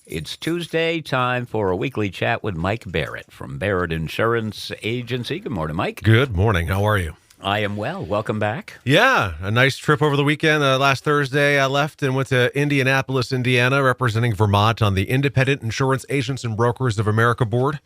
It's Tuesday, time for a weekly chat with Mike Barrett from Barrett Insurance Agency. Good morning, Mike. Good morning. How are you? I am well. Welcome back. Yeah, a nice trip over the weekend. Last Thursday, I left and went to Indianapolis, Indiana, representing Vermont on the Independent Insurance Agents and Brokers of America Board,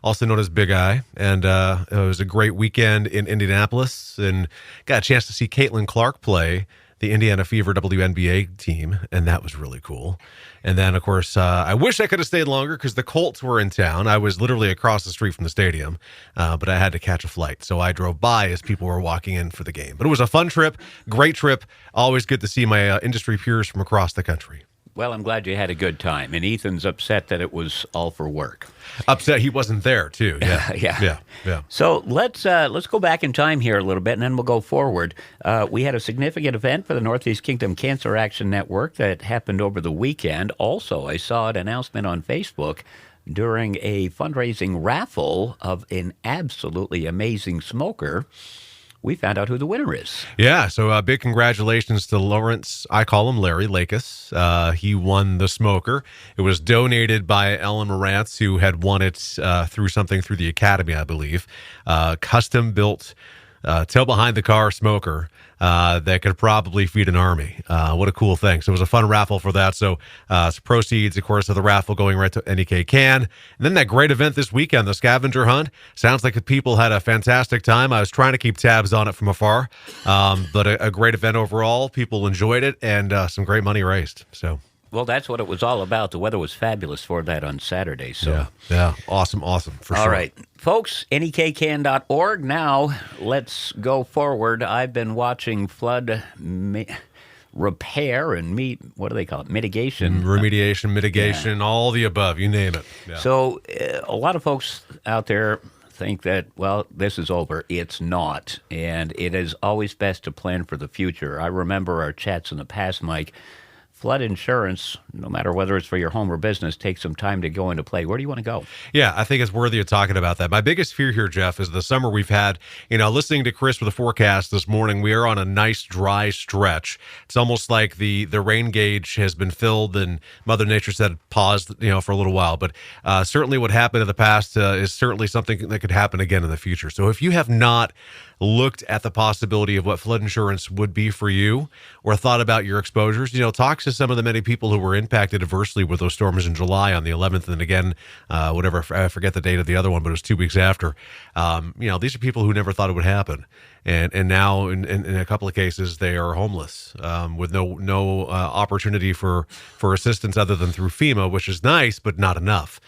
also known as Big I. And it was a great weekend in Indianapolis and got a chance to see Caitlin Clark play the Indiana Fever WNBA team, and that was really cool. And then, of course, I wish I could have stayed longer because the Colts were in town. I was literally across the street from the stadium, but I had to catch a flight. So I drove by as people were walking in for the game. But it was a fun trip, great trip. Always good to see my industry peers from across the country. Well, I'm glad you had a good time. And Ethan's upset that it was all for work. Upset he wasn't there, too. Yeah. Yeah. So let's go back in time here a little bit, and then we'll go forward. We had a significant event for the Northeast Kingdom Cancer Action Network that happened over the weekend. Also, I saw an announcement on Facebook during a fundraising raffle of an absolutely amazing smoker. We found out who the winner is. Yeah, so big congratulations to Lawrence, I call him Larry Lakis. He won the smoker. It was donated by Ellen Morantz, who had won it through the Academy, I believe. Custom-built, tail-behind-the-car smoker that could probably feed an army. What a cool thing. So it was a fun raffle for that. So proceeds, of course, of the raffle going right to NEK Can. And then that great event this weekend, the scavenger hunt. Sounds like the people had a fantastic time. I was trying to keep tabs on it from afar, but a great event overall. People enjoyed it, and some great money raised. So. Well, that's what it was all about. The weather was fabulous for that on Saturday. So Yeah. Awesome, for sure. All right. Folks, nekcan.org. Now, let's go forward. I've been watching flood repair and what do they call it? Mitigation. Remediation, mitigation, all the above. You name it. Yeah. So a lot of folks out there think that, well, this is over. It's not. And it is always best to plan for the future. I remember our chats in the past, Mike. Flood insurance, no matter whether it's for your home or business, takes some time to go into play. Where do you want to go? Yeah, I think it's worthy of talking about that. My biggest fear here, Jeff, is the summer we've had. Listening to Chris with the forecast this morning, we are on a nice dry stretch. It's almost like the rain gauge has been filled and Mother Nature said pause, for a little while. But certainly what happened in the past is certainly something that could happen again in the future. So if you have not looked at the possibility of what flood insurance would be for you or thought about your exposures, talk to some of the many people who were impacted adversely with those storms in July on the 11th and again, I forget the date of the other one, but it was 2 weeks after. These are people who never thought it would happen. And now in a couple of cases, they are homeless with no opportunity for assistance other than through FEMA, which is nice, but not enough.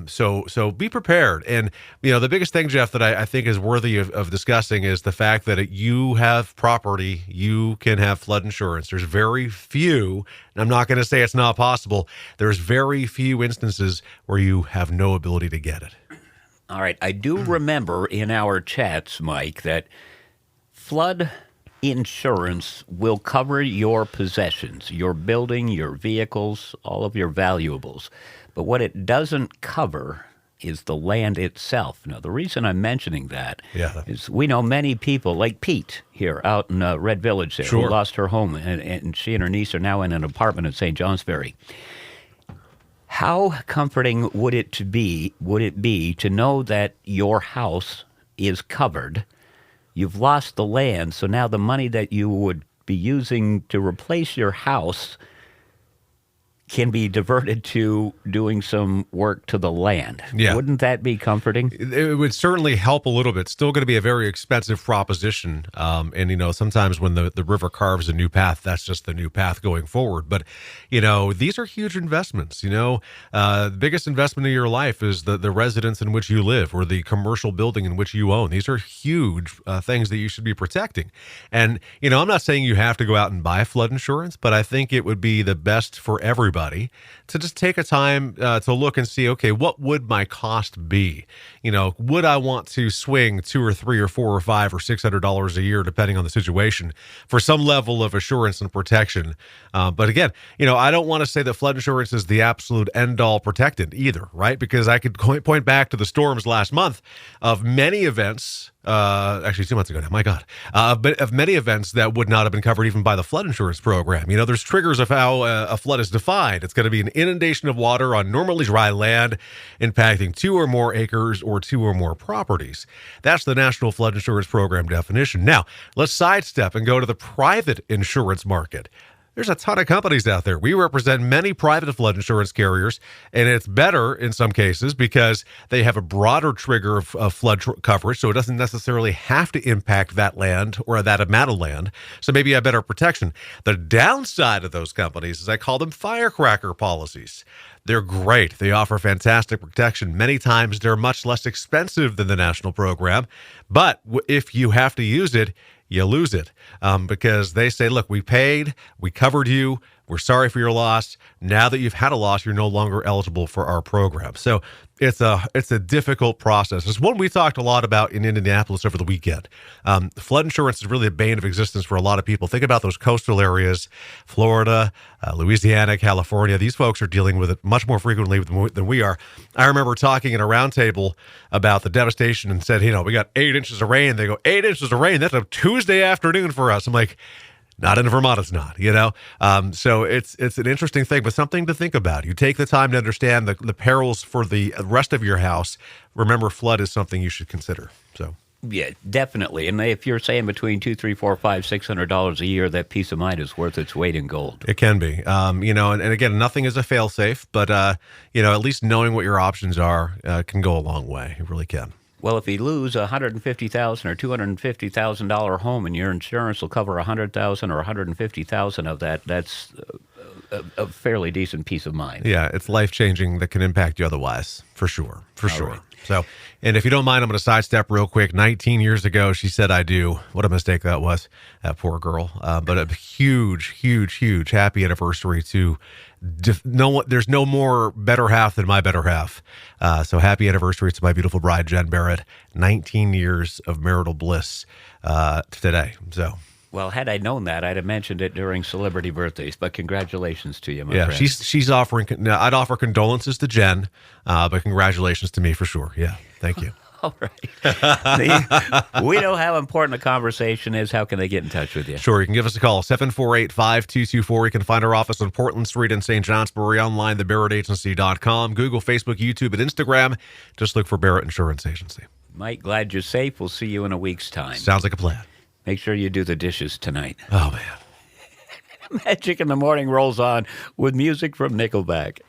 So be prepared. And, the biggest thing, Jeff, that I think is worthy of discussing is the fact that you have property, you can have flood insurance. There's very few, and I'm not going to say it's not possible, there's very few instances where you have no ability to get it. All right. I do remember in our chats, Mike, that flood insurance will cover your possessions, your building, your vehicles, all of your valuables. But what it doesn't cover is the land itself. Now, the reason I'm mentioning that is we know many people, like Pete here out in Red Village there, who lost her home, and she and her niece are now in an apartment in St. Johnsbury. How comforting would it be to know that your house is covered? You've lost the land, so now the money that you would be using to replace your house can be diverted to doing some work to the land. Yeah. Wouldn't that be comforting? It would certainly help a little bit. Still going to be a very expensive proposition. And, sometimes when the river carves a new path, that's just the new path going forward. But, these are huge investments. The biggest investment of your life is the residence in which you live or the commercial building in which you own. These are huge things that you should be protecting. And, I'm not saying you have to go out and buy flood insurance, but I think it would be the best for everybody to just take a time to look and see, okay, what would my cost be? Would I want to swing $2 or $3 or $4 or $5 or $600 a year, depending on the situation, for some level of assurance and protection? But again, I don't want to say that flood insurance is the absolute end-all protectant either, right? Because I could point back to the storms last month of many events Actually 2 months ago now, my God. But of many events that would not have been covered even by the flood insurance program. You know, there's triggers of how a flood is defined. It's going to be an inundation of water on normally dry land impacting 2 or more acres or 2 or more properties. That's the National Flood Insurance Program definition. Now, let's sidestep and go to the private insurance market. There's a ton of companies out there. We represent many private flood insurance carriers, and it's better in some cases because they have a broader trigger of flood coverage, so it doesn't necessarily have to impact that land or that amount of land. So maybe you have better protection. The downside of those companies is I call them firecracker policies. They're great. They offer fantastic protection. Many times they're much less expensive than the national program, but if you have to use it, you lose it because they say, look, we paid, we covered you, we're sorry for your loss. Now that you've had a loss, you're no longer eligible for our program. So it's a difficult process. It's one we talked a lot about in Indianapolis over the weekend. Flood insurance is really a bane of existence for a lot of people. Think about those coastal areas, Florida, Louisiana, California. These folks are dealing with it much more frequently than we are. I remember talking in a roundtable about the devastation and said, we got 8 inches of rain. They go, 8 inches of rain? That's a Tuesday afternoon for us. I'm like, not in Vermont, it's not, So it's an interesting thing, but something to think about. You take the time to understand the perils for the rest of your house. Remember, flood is something you should consider. So yeah, definitely. And if you're saying between $200, $300, $400, $600 a year, that peace of mind is worth its weight in gold. It can be, and again, nothing is a fail-safe, but at least knowing what your options are can go a long way. It really can. Well, if you lose a $150,000 or $250,000 home and your insurance will cover $100,000 or $150,000 of that, that's a fairly decent peace of mind. Yeah, it's life-changing that can impact you otherwise, for sure. Right. So, and if you don't mind, I'm going to sidestep real quick. 19 years ago, she said I do. What a mistake that was, that poor girl. But a huge, huge, huge happy anniversary to there's no more better half than my better half. So happy anniversary to my beautiful bride, Jen Barrett. 19 years of marital bliss today. So. Well, had I known that, I'd have mentioned it during celebrity birthdays. But congratulations to you, my friend. Yeah, she's offering. I'd offer condolences to Jen, but congratulations to me for sure. Yeah, thank you. All right. We know how important a conversation is. How can they get in touch with you? Sure, you can give us a call, 748-5224. You can find our office on Portland Street in St. Johnsbury, online, thebarrettagency.com, Google, Facebook, YouTube, and Instagram. Just look for Barrett Insurance Agency. Mike, glad you're safe. We'll see you in a week's time. Sounds like a plan. Make sure you do the dishes tonight. Oh, man. Magic in the Morning rolls on with music from Nickelback.